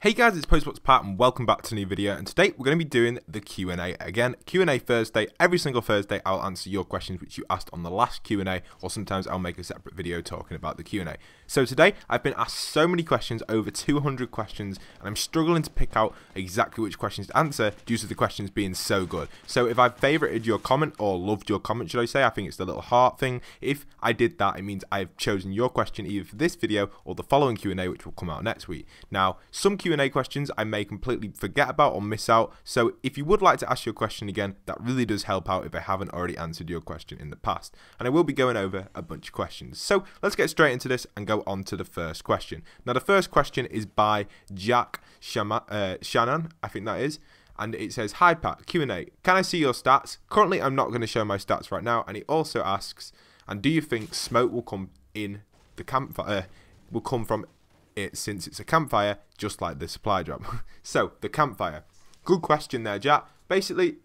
Hey guys, it's postboxpat and welcome back to a new video, and today we're going to be doing the Q&A again. Q&A Thursday. Every single Thursday I'll answer your questions which you asked on the last Q&A, or sometimes I'll make a separate video talking about the Q&A. So today I've been asked so many questions, over 200 questions, and I'm struggling to pick out exactly which questions to answer due to the questions being so good. So if I've favorited your comment, or loved your comment should I say, I think it's the little heart thing. If I did that, it means I've chosen your question either for this video or the following Q&A which will come out next week. Now, some Q&A questions I may completely forget about or miss out, so if you would like to ask your question again, that really does help out if I haven't already answered your question in the past, and I will be going over a bunch of questions. So let's get straight into this and go on to the first question. Now the first question is by Jack Shannon, I think that is, and it says, "Hi Pat, Q&A, can I see your stats? Currently I'm not going to show my stats right now," and he also asks, "And do you think smoke will come in the campfire, will come from it since it's a campfire, just like the supply drop?" So, the campfire. Good question there, Jack. Basically,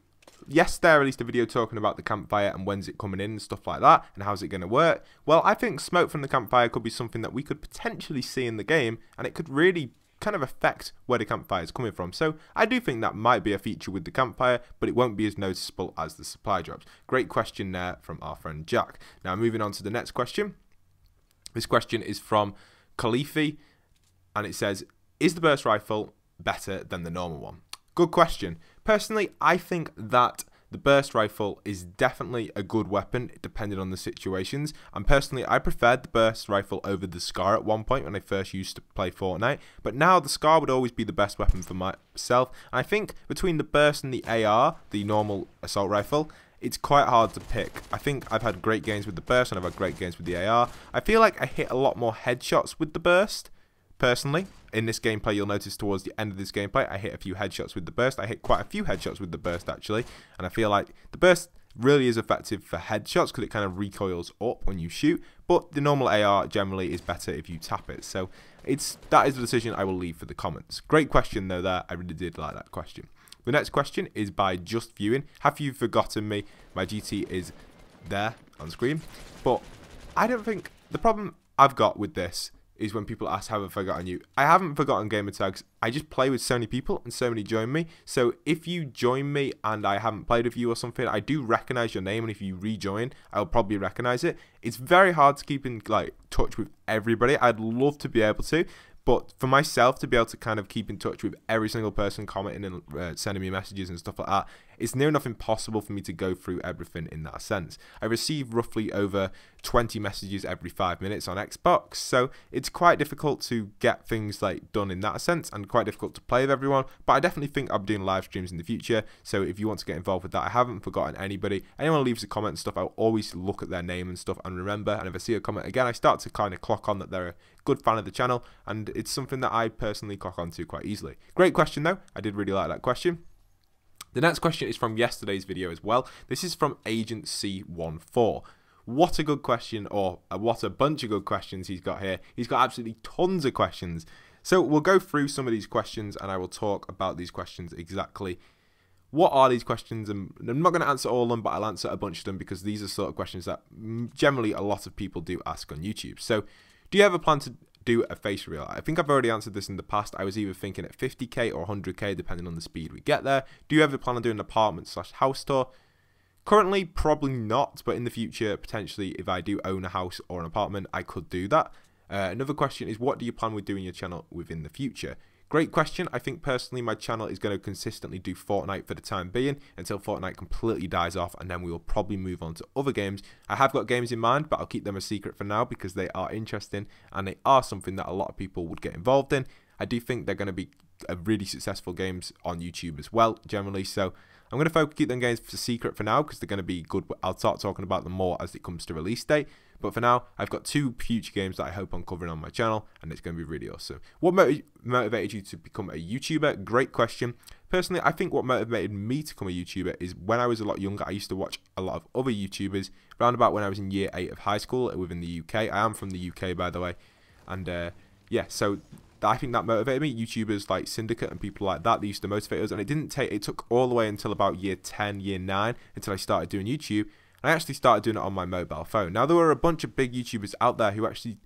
yes, there released a video talking about the campfire and when's it coming in and stuff like that, and how's it going to work. Well, I think smoke from the campfire could be something that we could potentially see in the game, and it could really kind of affect where the campfire is coming from. So, I do think that might be a feature with the campfire, but it won't be as noticeable as the supply drops. Great question there from our friend Jack. Now, moving on to the next question. This question is from Khalifi, and it says, "Is the burst rifle better than the normal one?" Good question. Personally, I think that the burst rifle is definitely a good weapon depending on the situations, and personally I preferred the burst rifle over the SCAR at one point when I first used to play Fortnite, but now the SCAR would always be the best weapon for myself, and I think between the burst and the AR, the normal assault rifle, it's quite hard to pick. I think I've had great games with the burst and I've had great games with the AR. I feel like I hit a lot more headshots with the burst. Personally, in this gameplay, you'll notice towards the end of this gameplay, I hit a few headshots with the burst. I hit quite a few headshots with the burst, actually. And I feel like the burst really is effective for headshots because it kind of recoils up when you shoot. But the normal AR generally is better if you tap it. So that is the decision I will leave for the comments. Great question, though, there. I really did like that question. The next question is by Just Viewing. "Have you forgotten me? My GT is there on screen." But I don't think the problem I've got with this is when people ask, "Have I forgotten you?" I haven't forgotten gamer tags. I just play with so many people and so many join me. So if you join me and I haven't played with you or something, I do recognize your name, and if you rejoin, I'll probably recognize it. It's very hard to keep in touch with everybody. I'd love to be able to, but for myself to be able to kind of keep in touch with every single person commenting and sending me messages and stuff like that, it's near enough impossible for me to go through everything in that sense. I receive roughly over 20 messages every 5 minutes on Xbox, so it's quite difficult to get things done in that sense, and quite difficult to play with everyone. But I definitely think I'll be doing live streams in the future, so if you want to get involved with that, I haven't forgotten anybody. Anyone who leaves a comment and stuff, I'll always look at their name and stuff and remember, and if I see a comment again, I start to kind of clock on that they're a good fan of the channel, and it's something that I personally clock onto quite easily. Great question though, I did really like that question. The next question is from yesterday's video as well. This is from Agent C14. What a good question, or what a bunch of good questions he's got here. He's got absolutely tons of questions. So we'll go through some of these questions and I will talk about these questions exactly. What are these questions? And I'm not going to answer all of them, but I'll answer a bunch of them because these are sort of questions that generally a lot of people do ask on YouTube. So, do you have a plan to do a face reveal? I think I've already answered this in the past. I was either thinking at 50k or 100k depending on the speed we get there. Do you ever plan on doing an apartment/house tour? Currently, probably not, but in the future, potentially, if I do own a house or an apartment, I could do that. Another question is, what do you plan with doing your channel within the future? Great question. I think personally my channel is going to consistently do Fortnite for the time being until Fortnite completely dies off, and then we will probably move on to other games. I have got games in mind, but I'll keep them a secret for now because they are interesting and they are something that a lot of people would get involved in. I do think they're going to be really successful games on YouTube as well, generally. So I'm going to keep them games for secret for now because they're going to be good. I'll start talking about them more as it comes to release date. But for now, I've got 2 future games that I hope I'm covering on my channel, and it's going to be really awesome. What motivated you to become a YouTuber? Great question. Personally, I think what motivated me to become a YouTuber is when I was a lot younger, I used to watch a lot of other YouTubers, around about when I was in year 8 of high school within the UK. I am from the UK, by the way. And yeah, so I think that motivated me. YouTubers like Syndicate and people like that, they used to motivate us, and it took all the way until about year 10, year 9, until I started doing YouTube. I actually started doing it on my mobile phone. Now, there were a bunch of big YouTubers out there who actually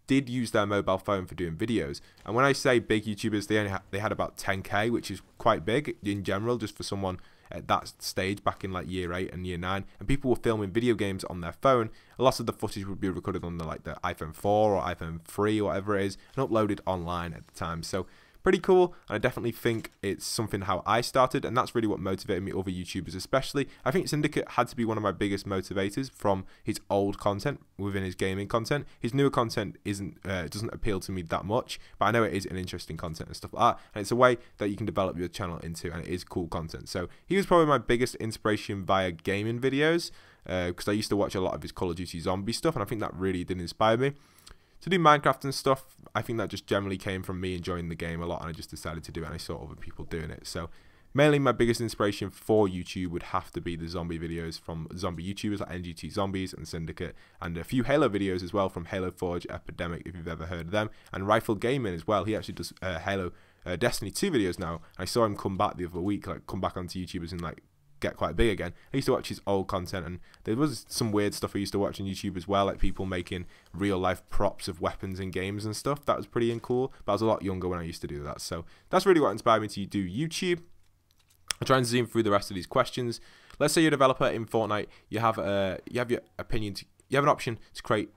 did use their mobile phone for doing videos. And when I say big YouTubers, they had about 10k, which is quite big in general, just for someone at that stage back in like year 8 and year 9. And people were filming video games on their phone. A lot of the footage would be recorded on the iPhone 4 or iPhone 3 or whatever it is, and uploaded online at the time. So pretty cool, and I definitely think it's something how I started, and that's really what motivated me, other YouTubers especially. I think Syndicate had to be one of my biggest motivators from his old content within his gaming content. His newer content doesn't appeal to me that much, but I know it is an interesting content and stuff like that, and it's a way that you can develop your channel into, and it is cool content. So he was probably my biggest inspiration via gaming videos, because I used to watch a lot of his Call of Duty zombie stuff, and I think that really did inspire me to do Minecraft and stuff. I think that just generally came from me enjoying the game a lot, and I just decided to do it, and I saw other people doing it. So mainly my biggest inspiration for YouTube would have to be the zombie videos from zombie YouTubers like NGT Zombies and Syndicate, and a few Halo videos as well from Halo Forge Epidemic, if you've ever heard of them, and Rifle Gaming as well. He actually does Destiny 2 videos now. I saw him come back the other week, like come back onto YouTubers and like get quite big again. I used to watch his old content, and there was some weird stuff I used to watch on YouTube as well, like people making real life props of weapons in games and stuff. That was pretty cool, but I was a lot younger when I used to do that. So that's really what inspired me to do YouTube. I'll try and zoom through the rest of these questions. Let's say you're a developer in Fortnite, you have your opinion, you have an option to create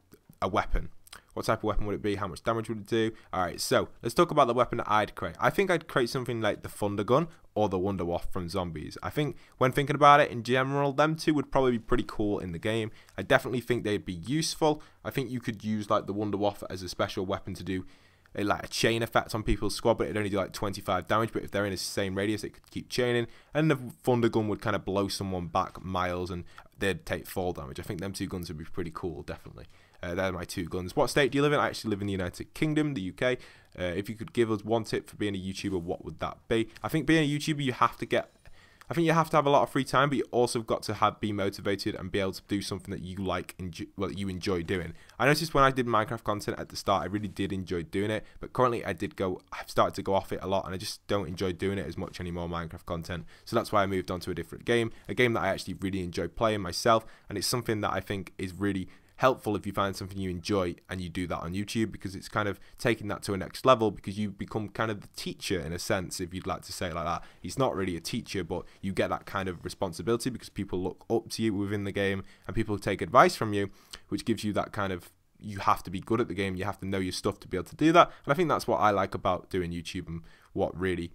a weapon. What type of weapon would it be? How much damage would it do? Alright, so let's talk about the weapon that I'd create. I think I'd create something like the Thunder Gun or the Wonder Waff from Zombies. I think when thinking about it in general, them two would probably be pretty cool in the game. I definitely think they'd be useful. I think you could use like the Wonder Waff as a special weapon to do like a chain effect on people's squad, but it'd only do like 25 damage, but if they're in the same radius it could keep chaining, and the Thunder Gun would kind of blow someone back miles and they'd take fall damage. I think them two guns would be pretty cool, definitely. They're my two guns. What state do you live in? I actually live in the United Kingdom, the UK. If you could give us one tip for being a YouTuber, what would that be? I think being a YouTuber, you have to have a lot of free time, but you also got to be motivated and be able to do something that you like, you enjoy doing. I noticed when I did Minecraft content at the start, I really did enjoy doing it, but currently I've started to go off it a lot, and I just don't enjoy doing it as much anymore, Minecraft content. So that's why I moved on to a different game, a game that I actually really enjoy playing myself, and it's something that I think is really helpful if you find something you enjoy and you do that on YouTube, because it's kind of taking that to a next level, because you become kind of the teacher in a sense, if you'd like to say it like that. He's not really a teacher, but you get that kind of responsibility because people look up to you within the game and people take advice from you, which gives you that kind of, you have to be good at the game, you have to know your stuff to be able to do that. And I think that's what I like about doing YouTube and what really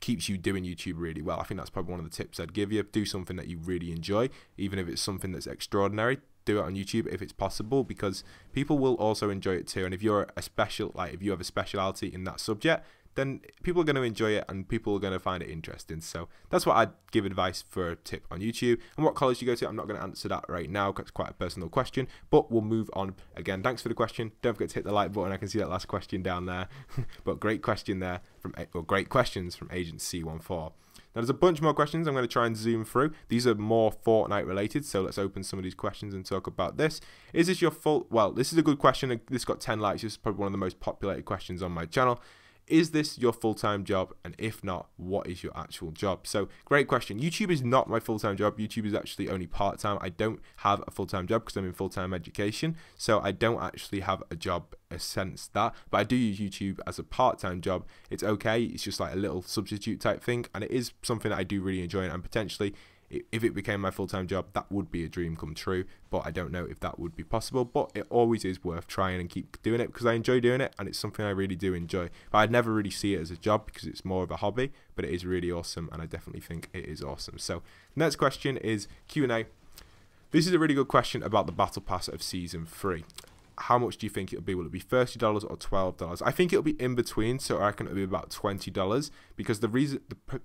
keeps you doing YouTube really well. I think that's probably one of the tips I'd give you. Do something that you really enjoy, even if it's something that's extraordinary. Do it on YouTube if it's possible, because people will also enjoy it too. And if you're if you have a speciality in that subject, then people are going to enjoy it and people are going to find it interesting. So that's what I'd give advice for a tip on YouTube. And what college do you go to? I'm not going to answer that right now because it's quite a personal question, but we'll move on. Again, thanks for the question. Don't forget to hit the like button. I can see that last question down there, but great question there great questions from Agent C14. Now there's a bunch more questions I'm going to try and zoom through. These are more Fortnite related, so let's open some of these questions and talk about this. Is this your full... Well, this is a good question. This got 10 likes. This is probably one of the most populated questions on my channel. Is this your full-time job? And if not, what is your actual job? So, great question. YouTube is not my full-time job. YouTube is actually only part-time. I don't have a full-time job because I'm in full-time education. So, I don't actually have a job in a sense that. But I do use YouTube as a part-time job. It's okay. It's just like a little substitute type thing. And it is something that I do really enjoy. And potentially, if it became my full-time job, that would be a dream come true, but I don't know if that would be possible. But it always is worth trying and keep doing it because I enjoy doing it and it's something I really do enjoy. But I'd never really see it as a job because it's more of a hobby, but it is really awesome and I definitely think it is awesome. So next question is Q&A. This is a really good question about the Battle Pass of Season 3. How much do you think it'll be? Will it be $30 or $12? I think it'll be in between, so I reckon it'll be about $20 because the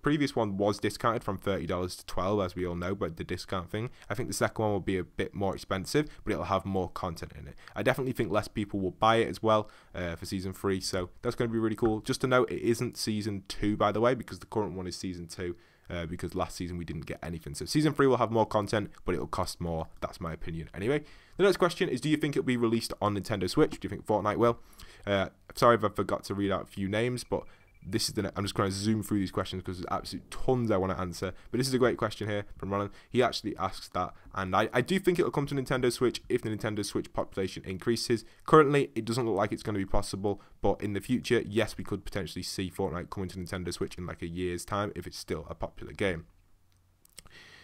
previous one was discounted from $30 to $12, as we all know, but the discount thing. I think the second one will be a bit more expensive, but it'll have more content in it. I definitely think less people will buy it as well for Season 3, so that's going to be really cool. Just to note, it isn't Season 2, by the way, because the current one is Season 2. Because last season we didn't get anything. So Season 3 will have more content, but it'll cost more. That's my opinion. Anyway, the next question is, do you think it'll be released on Nintendo Switch? Do you think Fortnite will? Sorry if I forgot to read out a few names, but I'm just going to zoom through these questions because there's absolute tons I want to answer. But this is a great question here from Ronan. He actually asks that, and I do think it'll come to Nintendo Switch if the Nintendo Switch population increases. Currently, it doesn't look like it's going to be possible, but in the future, yes, we could potentially see Fortnite coming to Nintendo Switch in like a year's time if it's still a popular game.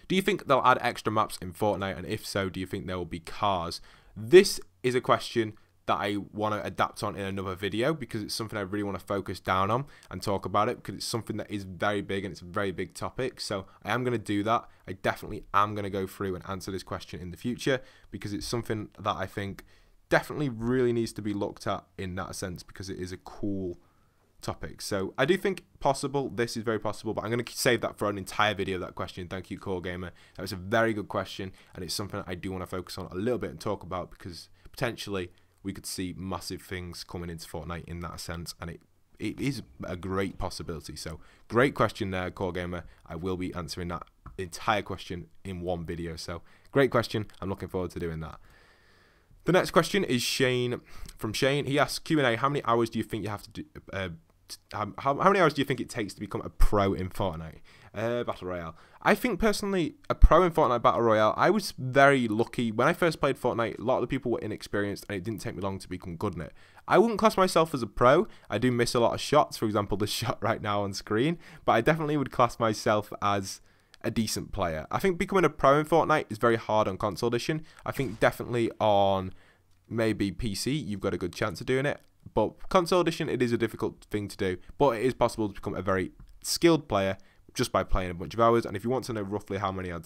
Do you think they'll add extra maps in Fortnite, and if so, do you think there will be cars? This is a question that I want to adapt on in another video because it's something I really want to focus down on and talk about it because it's something that is very big and it's a very big topic. So I am going to do that. I definitely am going to go through and answer this question in the future because it's something that I think definitely really needs to be looked at in that sense because it is a cool topic. So I do think possible, this is very possible, but I'm going to save that for an entire video, that question. Thank you, QnA. That was a very good question, and it's something that I do want to focus on a little bit and talk about because potentially we could see massive things coming into Fortnite in that sense, and it is a great possibility. So great question there, QnA. I will be answering that entire question in one video. So great question. I'm looking forward to doing that. The next question is from Shane. He asks, QnA, how many hours do you think you have to do? How many hours do you think it takes to become a pro in Fortnite Battle Royale? I think personally, a pro in Fortnite Battle Royale, I was very lucky. When I first played Fortnite, a lot of the people were inexperienced and it didn't take me long to become good in it. I wouldn't class myself as a pro. I do miss a lot of shots, for example, this shot right now on screen, but I definitely would class myself as a decent player. I think becoming a pro in Fortnite is very hard on console edition. I think definitely on maybe PC, you've got a good chance of doing it. But console edition, it is a difficult thing to do. But it is possible to become a very skilled player just by playing a bunch of hours. And if you want to know roughly how many I'd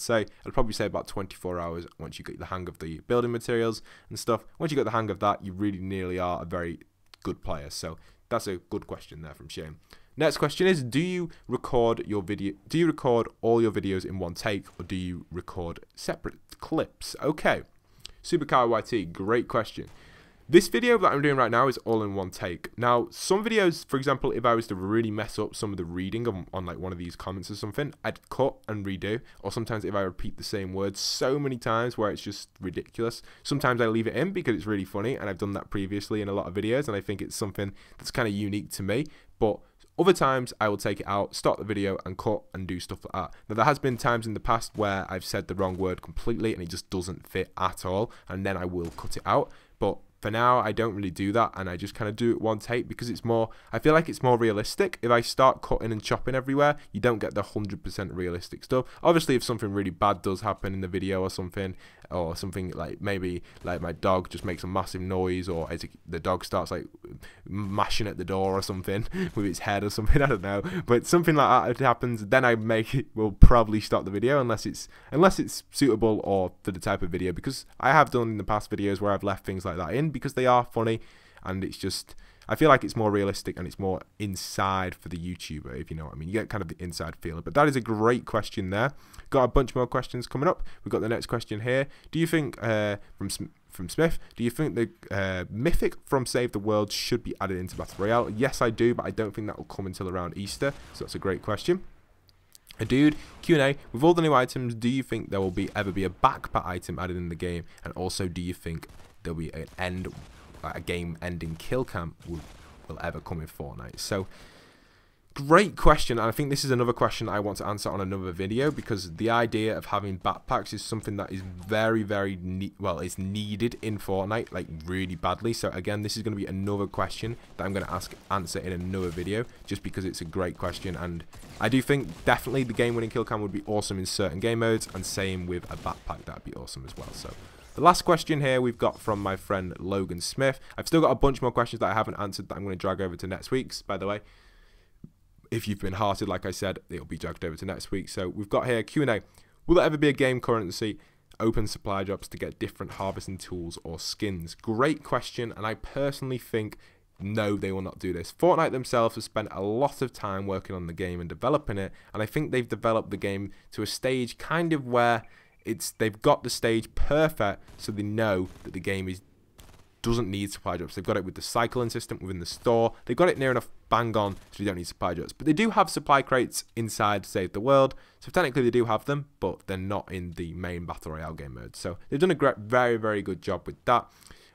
probably say about 24 hours once you get the hang of the building materials and stuff. Once you get the hang of that, you really nearly are a very good player. So that's a good question there from Shane. Next question is, do you record all your videos in one take, or do you record separate clips? Okay. Supercar YT, great question. This video that I'm doing right now is all in one take. Now, some videos, for example, if I was to really mess up some of the reading on like one of these comments or something, I'd cut and redo. Or sometimes if I repeat the same words so many times where it's just ridiculous. Sometimes I leave it in because it's really funny, and I've done that previously in a lot of videos, and I think it's something that's kind of unique to me. But other times, I will take it out, start the video, and cut and do stuff like that. Now, there has been times in the past where I've said the wrong word completely, and it just doesn't fit at all, and then I will cut it out. But for now, I don't really do that, and I just kind of do it one take because it's more, I feel like it's more realistic. If I start cutting and chopping everywhere, you don't get the 100% realistic stuff. Obviously, if something really bad does happen in the video or something like maybe like my dog just makes a massive noise, or the dog starts like mashing at the door or something with its head or something, I don't know. But something like that, if it happens, then will probably stop the video unless it's suitable or for the type of video, because I have done in the past videos where I've left things like that in because they are funny, and it's just, I feel like it's more realistic and it's more inside for the YouTuber, if you know what I mean. You get kind of the inside feel. But that is a great question there. Got a bunch more questions coming up. We've got the next question here. Do you think, from Smith, do you think the Mythic from Save the World should be added into Battle Royale? Yes, I do, but I don't think that will come until around Easter. So that's a great question. A dude, QnA, with all the new items, do you think there will ever be a backpack item added in the game? And also, do you think there'll be a game-ending kill cam will ever come in Fortnite? So, great question, and I think this is another question I want to answer on another video, because the idea of having backpacks is something that is very, very it's needed in Fortnite, like really badly. So again, this is going to be another question that I'm going to answer in another video, just because it's a great question, and I do think definitely the game-winning kill cam would be awesome in certain game modes, and same with a backpack, that'd be awesome as well. So the last question here we've got from my friend Logan Smith. I've still got a bunch more questions that I haven't answered that I'm going to drag over to next week's, by the way. If you've been hearted, like I said, it'll be dragged over to next week. So we've got here, QnA, will there ever be a game currency open supply drops to get different harvesting tools or skins? Great question, and I personally think no, they will not do this. Fortnite themselves have spent a lot of time working on the game and developing it, and I think they've developed the game to a stage kind of where they've got the stage perfect, so they know that the game doesn't need supply drops. They've got it with the cycling system within the store. They've got it near enough bang on, so you don't need supply drops. But they do have supply crates inside Save the World, so technically they do have them, but they're not in the main Battle Royale game mode. So they've done a very, very good job with that.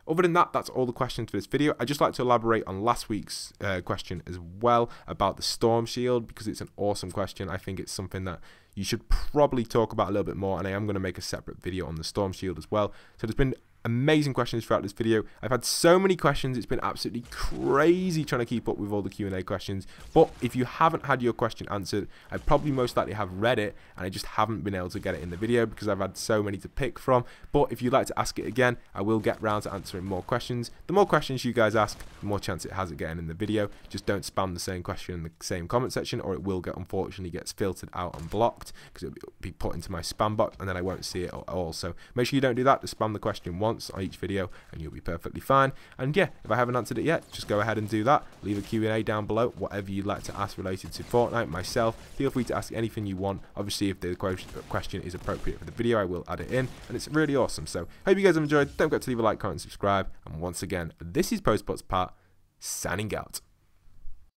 Other than that, that's all the questions for this video. I'd just like to elaborate on last week's question as well about the Storm Shield, because it's an awesome question. I think it's something that you should probably talk about a little bit more, and I am going to make a separate video on the Storm Shield as well. So there's been amazing questions throughout this video. I've had so many questions, it's been absolutely crazy trying to keep up with all the Q&A questions. But if you haven't had your question answered, I probably most likely have read it and I just haven't been able to get it in the video because I've had so many to pick from. But if you'd like to ask it again, I will get round to answering more questions. The more questions you guys ask, the more chance it has of getting in the video. Just don't spam the same question in the same comment section, or it will get, unfortunately, gets filtered out and blocked because it'll be put into my spam box and then I won't see it at all. So make sure you don't do that. Just spam the question once on each video and you'll be perfectly fine. And yeah, if I haven't answered it yet, just go ahead and do that. Leave a Q&A down below, whatever you'd like to ask related to Fortnite, myself. Feel free to ask anything you want. Obviously, if the question is appropriate for the video, I will add it in, and it's really awesome. So hope you guys have enjoyed. Don't forget to leave a like, comment, and subscribe. And once again, this is postboxpat signing out.